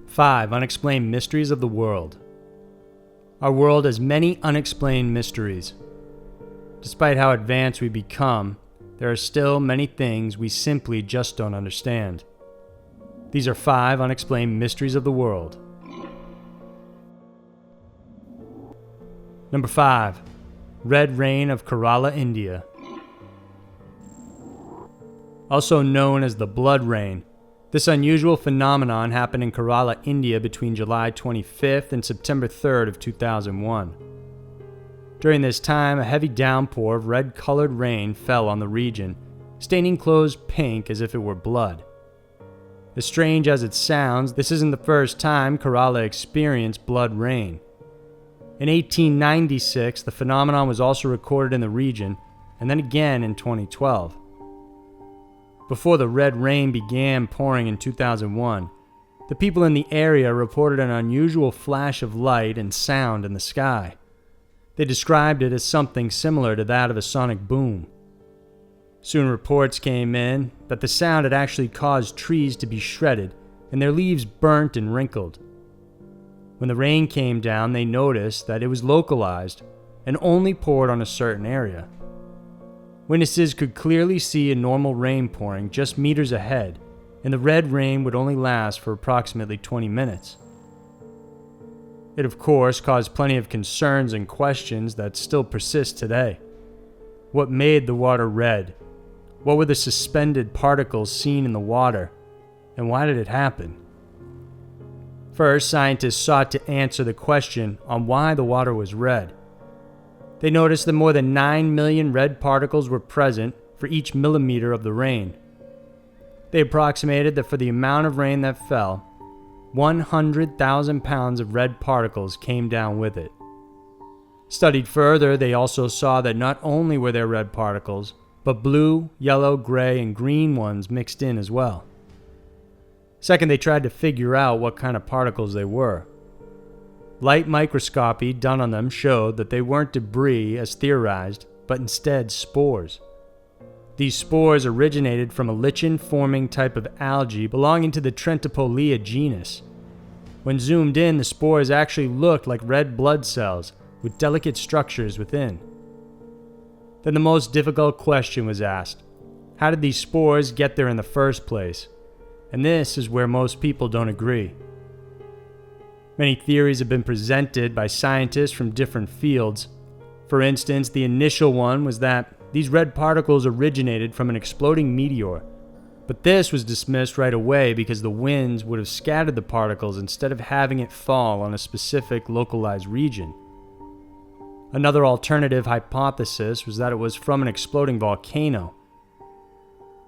5. Unexplained mysteries of the world. Our world has many unexplained mysteries. Despite how advanced we become, there are still many things we simply just don't understand. These are 5 unexplained mysteries of the world. Number 5. Red Rain of Kerala, India. Also known as the Blood Rain, this unusual phenomenon happened in Kerala, India between July 25th and September 3rd of 2001. During this time, a heavy downpour of red-colored rain fell on the region, staining clothes pink as if it were blood. As strange as it sounds, this isn't the first time Kerala experienced blood rain. In 1896, the phenomenon was also recorded in the region, and then again in 2012. Before the red rain began pouring in 2001, the people in the area reported an unusual flash of light and sound in the sky. They described it as something similar to that of a sonic boom. Soon reports came in that the sound had actually caused trees to be shredded and their leaves burnt and wrinkled. When the rain came down, they noticed that it was localized and only poured on a certain area. Witnesses could clearly see a normal rain pouring just meters ahead, and the red rain would only last for approximately 20 minutes. It of course caused plenty of concerns and questions that still persist today. What made the water red? What were the suspended particles seen in the water? And why did it happen? First, scientists sought to answer the question on why the water was red. They noticed that more than 9 million red particles were present for each millimeter of the rain. They approximated that for the amount of rain that fell, 100,000 pounds of red particles came down with it. Studied further, they also saw that not only were there red particles, but blue, yellow, gray, and green ones mixed in as well. Second, they tried to figure out what kind of particles they were. Light microscopy done on them showed that they weren't debris as theorized, but instead spores. These spores originated from a lichen-forming type of algae belonging to the Trentipolia genus. When zoomed in, the spores actually looked like red blood cells with delicate structures within. Then the most difficult question was asked: how did these spores get there in the first place? And this is where most people don't agree. Many theories have been presented by scientists from different fields. For instance, the initial one was that these red particles originated from an exploding meteor, but this was dismissed right away because the winds would have scattered the particles instead of having it fall on a specific localized region. Another alternative hypothesis was that it was from an exploding volcano.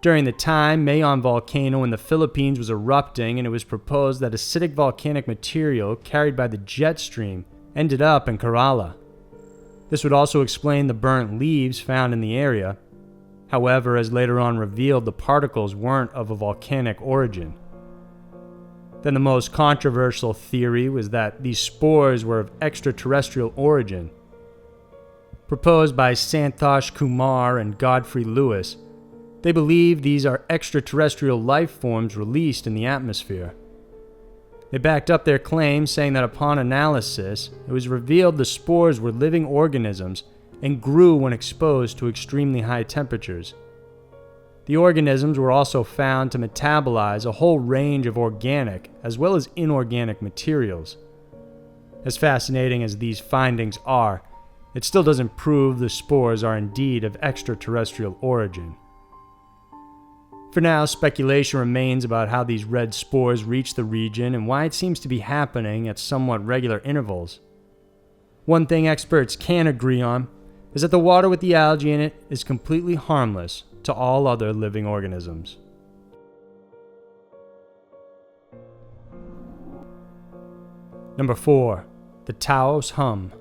During the time, Mayon volcano in the Philippines was erupting, and it was proposed that acidic volcanic material carried by the jet stream ended up in Kerala. This would also explain the burnt leaves found in the area. However, as later on revealed, the particles weren't of a volcanic origin. Then the most controversial theory was that these spores were of extraterrestrial origin. Proposed by Santosh Kumar and Godfrey Lewis, they believe these are extraterrestrial life forms released in the atmosphere. They backed up their claim, saying that upon analysis, it was revealed the spores were living organisms and grew when exposed to extremely high temperatures. The organisms were also found to metabolize a whole range of organic as well as inorganic materials. As fascinating as these findings are, it still doesn't prove the spores are indeed of extraterrestrial origin. For now, speculation remains about how these red spores reach the region and why it seems to be happening at somewhat regular intervals. One thing experts can agree on is that the water with the algae in it is completely harmless to all other living organisms. Number 4. The Taos Hum.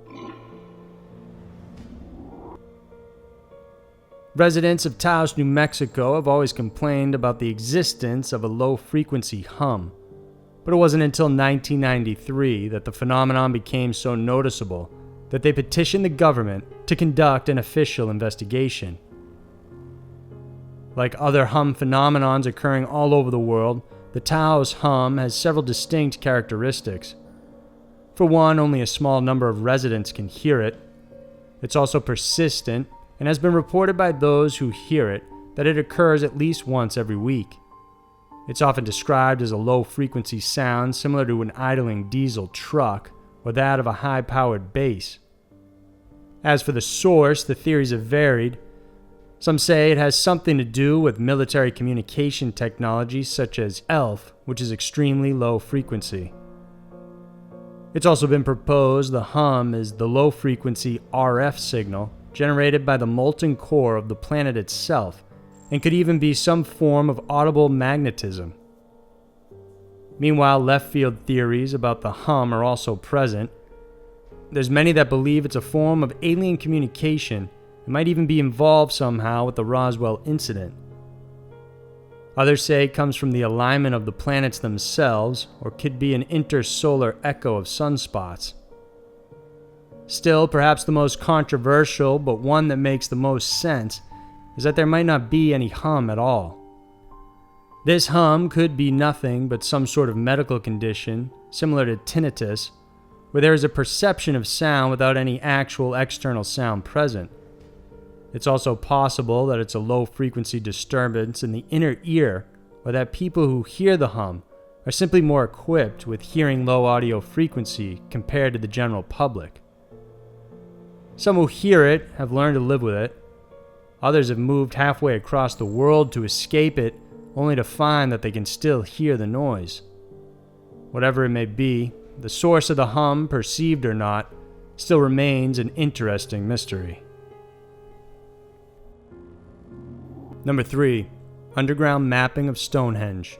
Residents of Taos, New Mexico have always complained about the existence of a low-frequency hum, but it wasn't until 1993 that the phenomenon became so noticeable that they petitioned the government to conduct an official investigation. Like other hum phenomenons occurring all over the world, the Taos Hum has several distinct characteristics. For one, only a small number of residents can hear it. It's also persistent and has been reported by those who hear it that it occurs at least once every week. It's often described as a low-frequency sound similar to an idling diesel truck or that of a high-powered bass. As for the source, the theories have varied. Some say it has something to do with military communication technology such as ELF, which is extremely low frequency. It's also been proposed the hum is the low-frequency RF signal generated by the molten core of the planet itself, and could even be some form of audible magnetism. Meanwhile, left-field theories about the hum are also present. There's many that believe it's a form of alien communication and might even be involved somehow with the Roswell incident. Others say it comes from the alignment of the planets themselves, or could be an intersolar echo of sunspots. Still, perhaps the most controversial, but one that makes the most sense, is that there might not be any hum at all. This hum could be nothing but some sort of medical condition, similar to tinnitus, where there is a perception of sound without any actual external sound present. It's also possible that it's a low-frequency disturbance in the inner ear, or that people who hear the hum are simply more equipped with hearing low audio frequency compared to the general public. Some who hear it have learned to live with it. Others have moved halfway across the world to escape it, only to find that they can still hear the noise. Whatever it may be, the source of the hum, perceived or not, still remains an interesting mystery. Number 3. Underground mapping of Stonehenge.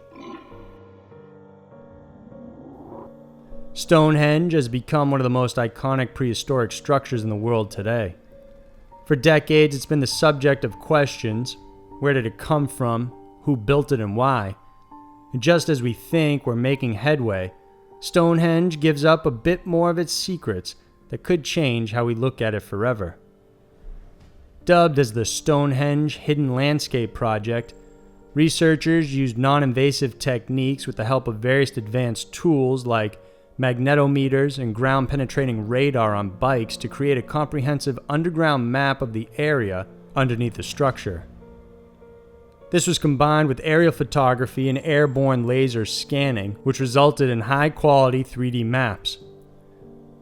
Stonehenge has become one of the most iconic prehistoric structures in the world today. For decades, it's been the subject of questions. Where did it come from? Who built it and why? And just as we think we're making headway, Stonehenge gives up a bit more of its secrets that could change how we look at it forever. Dubbed as the Stonehenge Hidden Landscape Project, researchers used non-invasive techniques with the help of various advanced tools like magnetometers and ground-penetrating radar on bikes to create a comprehensive underground map of the area underneath the structure. This was combined with aerial photography and airborne laser scanning, which resulted in high-quality 3D maps.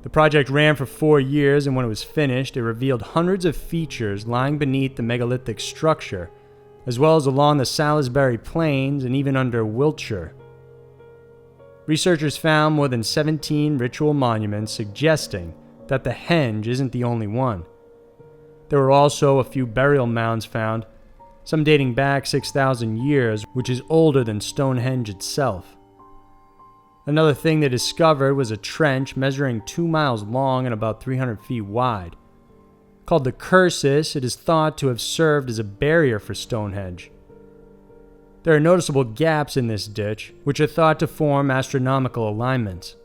The project ran for 4 years, and when it was finished, it revealed hundreds of features lying beneath the megalithic structure, as well as along the Salisbury Plains and even under Wiltshire. Researchers found more than 17 ritual monuments, suggesting that the henge isn't the only one. There were also a few burial mounds found, some dating back 6,000 years, which is older than Stonehenge itself. Another thing they discovered was a trench measuring 2 miles long and about 300 feet wide. Called the Cursus, it is thought to have served as a barrier for Stonehenge. There are noticeable gaps in this ditch, which are thought to form astronomical alignments.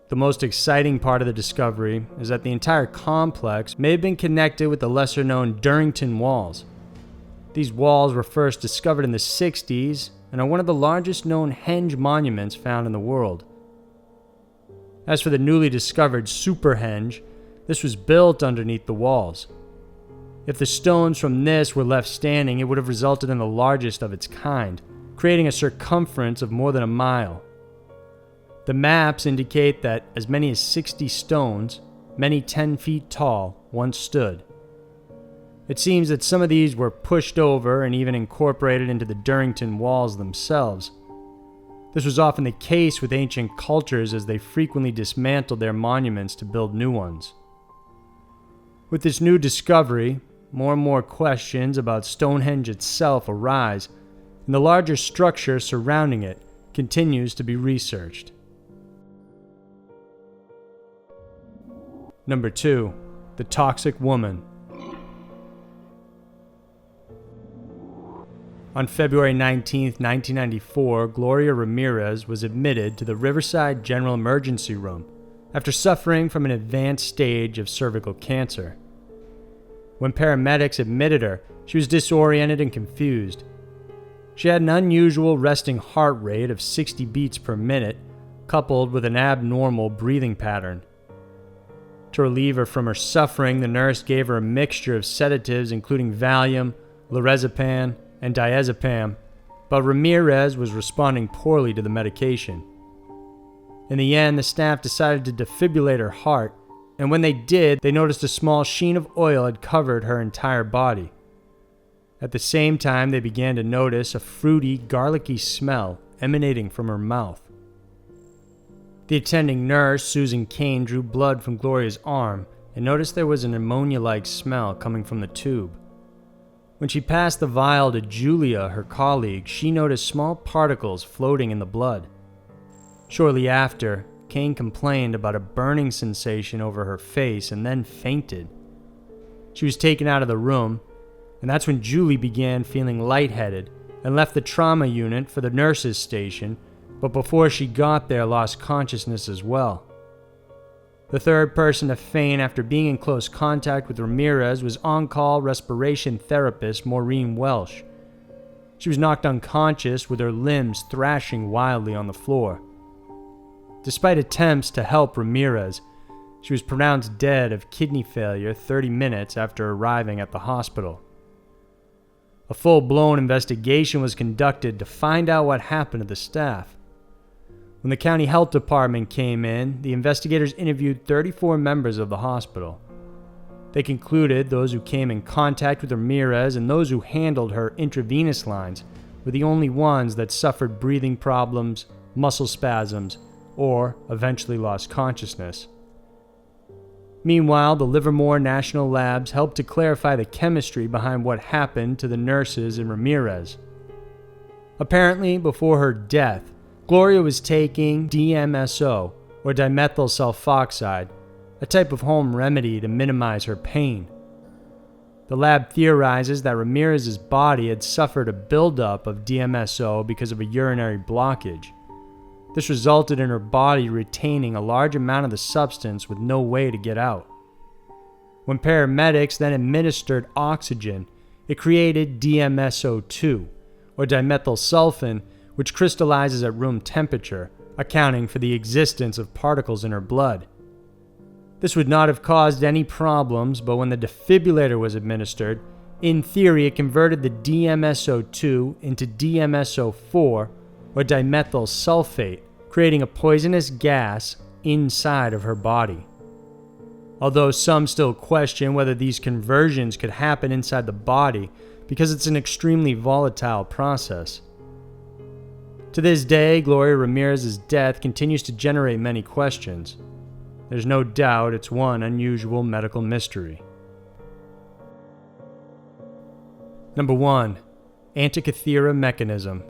The most exciting part of the discovery is that the entire complex may have been connected with the lesser-known Durrington Walls. These walls were first discovered in the 60s and are one of the largest known henge monuments found in the world. As for the newly discovered Superhenge, this was built underneath the walls. If the stones from this were left standing, it would have resulted in the largest of its kind, creating a circumference of more than a mile. The maps indicate that as many as 60 stones, many 10 feet tall, once stood. It seems that some of these were pushed over and even incorporated into the Durrington walls themselves. This was often the case with ancient cultures, as they frequently dismantled their monuments to build new ones. With this new discovery, more and more questions about Stonehenge itself arise, and the larger structure surrounding it continues to be researched. Number 2. The Toxic Woman. On February 19, 1994, Gloria Ramirez was admitted to the Riverside General Emergency Room after suffering from an advanced stage of cervical cancer. When paramedics admitted her, she was disoriented and confused. She had an unusual resting heart rate of 60 beats per minute, coupled with an abnormal breathing pattern. To relieve her from her suffering, the nurse gave her a mixture of sedatives including Valium, lorazepam, and diazepam, but Ramirez was responding poorly to the medication. In the end, the staff decided to defibrillate her heart, and when they did, they noticed a small sheen of oil had covered her entire body. At the same time, they began to notice a fruity, garlicky smell emanating from her mouth. The attending nurse, Susan Kane, drew blood from Gloria's arm and noticed there was an ammonia-like smell coming from the tube. When she passed the vial to Julia, her colleague, she noticed small particles floating in the blood. Shortly after, Kane complained about a burning sensation over her face and then fainted. She was taken out of the room, and that's when Julie began feeling lightheaded and left the trauma unit for the nurses' station, but before she got there lost consciousness as well. The third person to faint after being in close contact with Ramirez was on-call respiration therapist Maureen Welsh. She was knocked unconscious with her limbs thrashing wildly on the floor. Despite attempts to help Ramirez, she was pronounced dead of kidney failure 30 minutes after arriving at the hospital. A full-blown investigation was conducted to find out what happened to the staff. When the county health department came in, the investigators interviewed 34 members of the hospital. They concluded those who came in contact with Ramirez and those who handled her intravenous lines were the only ones that suffered breathing problems, muscle spasms, or eventually lost consciousness. Meanwhile, the Livermore National Labs helped to clarify the chemistry behind what happened to the nurses and Ramirez. Apparently, before her death, Gloria was taking DMSO, or dimethyl sulfoxide, a type of home remedy to minimize her pain. The lab theorizes that Ramirez's body had suffered a buildup of DMSO because of a urinary blockage. This resulted in her body retaining a large amount of the substance with no way to get out. When paramedics then administered oxygen, it created DMSO2, or dimethylsulfone, which crystallizes at room temperature, accounting for the existence of particles in her blood. This would not have caused any problems, but when the defibrillator was administered, in theory it converted the DMSO2 into DMSO4, or dimethyl sulfate, creating a poisonous gas inside of her body. Although some still question whether these conversions could happen inside the body because it's an extremely volatile process. To this day, Gloria Ramirez's death continues to generate many questions. There's no doubt it's one unusual medical mystery. Number 1. Antikythera Mechanism.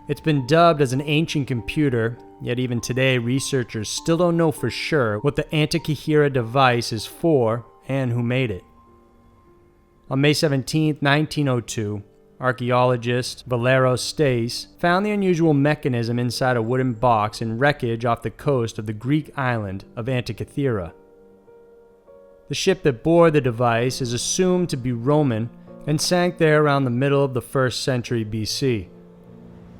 It's been dubbed as an ancient computer, yet even today researchers still don't know for sure what the Antikythera device is for and who made it. On May 17, 1902, archaeologist Valero Stace found the unusual mechanism inside a wooden box in wreckage off the coast of the Greek island of Antikythera. The ship that bore the device is assumed to be Roman and sank there around the middle of the 1st century BC.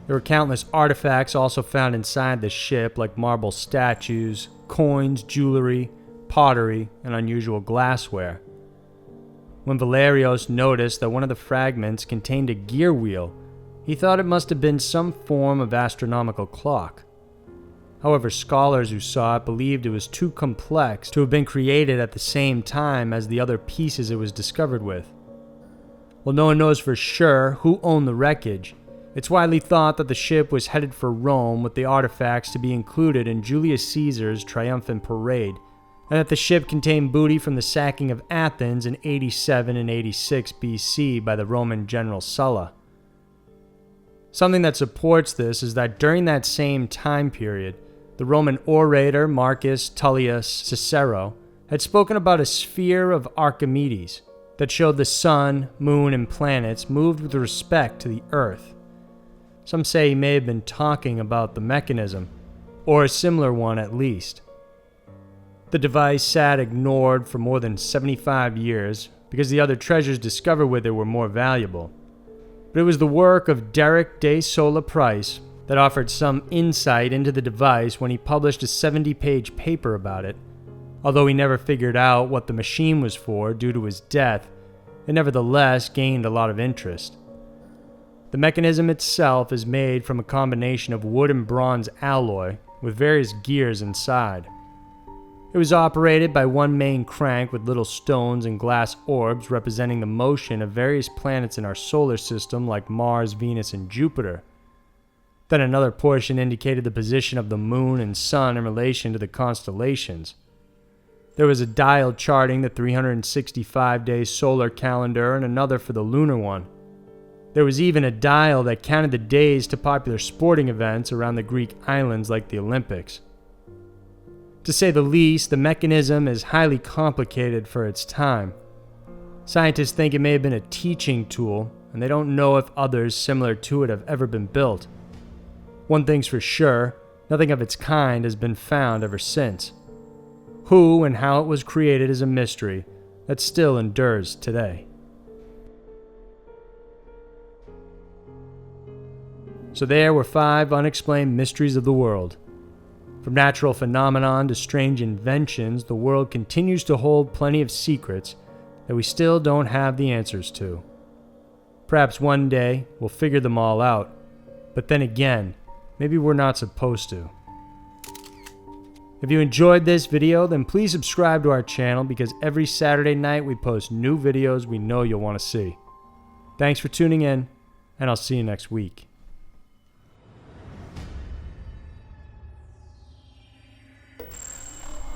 There were countless artifacts also found inside the ship, like marble statues, coins, jewelry, pottery, and unusual glassware. When Valerios noticed that one of the fragments contained a gear wheel, he thought it must have been some form of astronomical clock. However, scholars who saw it believed it was too complex to have been created at the same time as the other pieces it was discovered with. While no one knows for sure who owned the wreckage, it's widely thought that the ship was headed for Rome with the artifacts to be included in Julius Caesar's triumphant parade, and that the ship contained booty from the sacking of Athens in 87 and 86 BC by the Roman general Sulla. Something that supports this is that during that same time period, the Roman orator Marcus Tullius Cicero had spoken about a sphere of Archimedes that showed the sun, moon, and planets moved with respect to the earth. Some say he may have been talking about the mechanism, or a similar one at least. The device sat ignored for more than 75 years because the other treasures discovered with it were more valuable. But it was the work of Derek de Sola Price that offered some insight into the device when he published a 70-page paper about it. Although he never figured out what the machine was for due to his death, it nevertheless gained a lot of interest. The mechanism itself is made from a combination of wood and bronze alloy with various gears inside. It was operated by one main crank with little stones and glass orbs representing the motion of various planets in our solar system like Mars, Venus, and Jupiter. Then another portion indicated the position of the moon and sun in relation to the constellations. There was a dial charting the 365-day solar calendar and another for the lunar one. There was even a dial that counted the days to popular sporting events around the Greek islands like the Olympics. To say the least, the mechanism is highly complicated for its time. Scientists think it may have been a teaching tool, and they don't know if others similar to it have ever been built. One thing's for sure, nothing of its kind has been found ever since. Who and how it was created is a mystery that still endures today. So there were 5 unexplained mysteries of the world. From natural phenomenon to strange inventions, the world continues to hold plenty of secrets that we still don't have the answers to. Perhaps one day we'll figure them all out, but then again, maybe we're not supposed to. If you enjoyed this video, then please subscribe to our channel because every Saturday night we post new videos we know you'll want to see. Thanks for tuning in, and I'll see you next week.